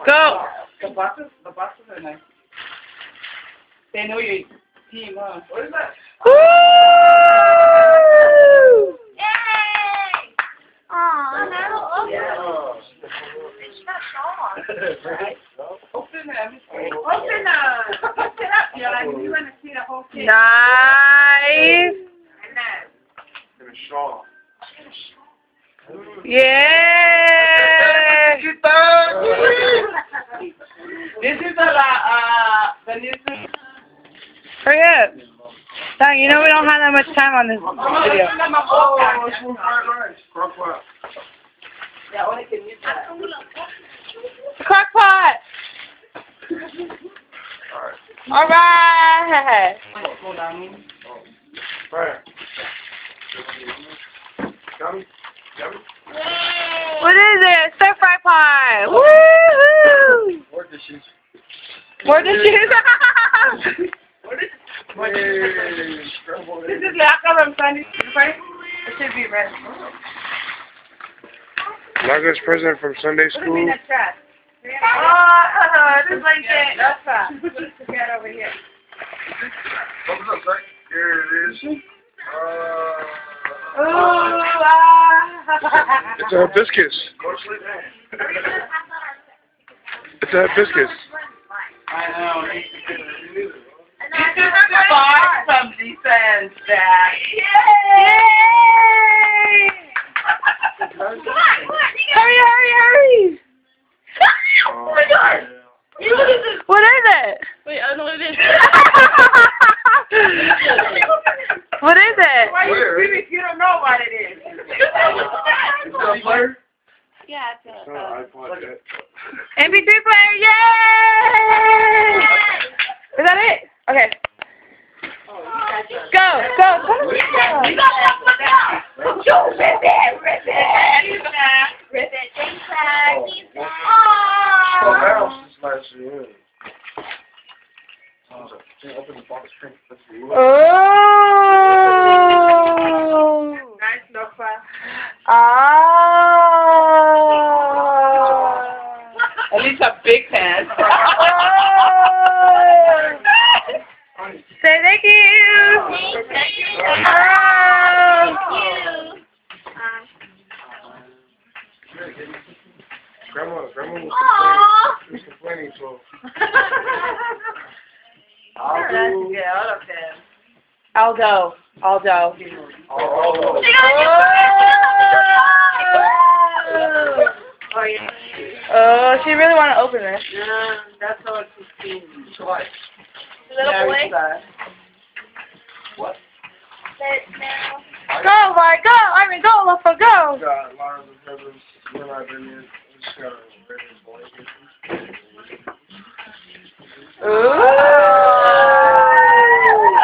Go! The buses are nice. They know your team, huh? What is that? Woo! Yay! Aw, no. Yeah. It's not strong. Right? Open them. Open up. Lift it up. You're like, you want to see the whole thing. Nice! And then. Yeah! This is the new. Hurry up. Dang, you know we don't have that much time on this video. Yeah, only can use that. Crock pot! Alright! Go down. What is it? Stir fry pie! Woohoo! More dishes. More dishes? This is lacquer from Sunday. It should be red. Margaret's present from Sunday Put them in school. the trash. Just like that. That's right. Put it together over here. What's up, sir? Here it is. It's a hibiscus. It's a hibiscus. I know. This is the bar from Lisa and Zach. Yay! Hurry, hurry, hurry! Oh my god! What is it? Wait, I don't know what it is. What is it? Why you screaming if you don't know what it is? Is that a player? Yeah, it's a... No, iPod. MP3 player, yay! Is that it? Okay. Go, go, go. Rip it, take back, Oh, that else is nice. Yeah. Open the box. Oh. Nice loafer. At least a big hand. Say thank you. Thank you. Grandma was Aww. complaining, so. Aldo. Oh. Oh, yeah. Oh, she really want to open this. Yeah, that's all she's seen. Twice. Little boy. What? Sit now. Go, Vi, go. I mean, go, Lufa, go. Got a lot of the brothers when I've been here. Just got a regular boy. Ooh.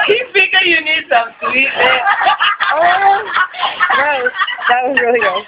He figured you need some sweet. Oh, gross. That was really gross.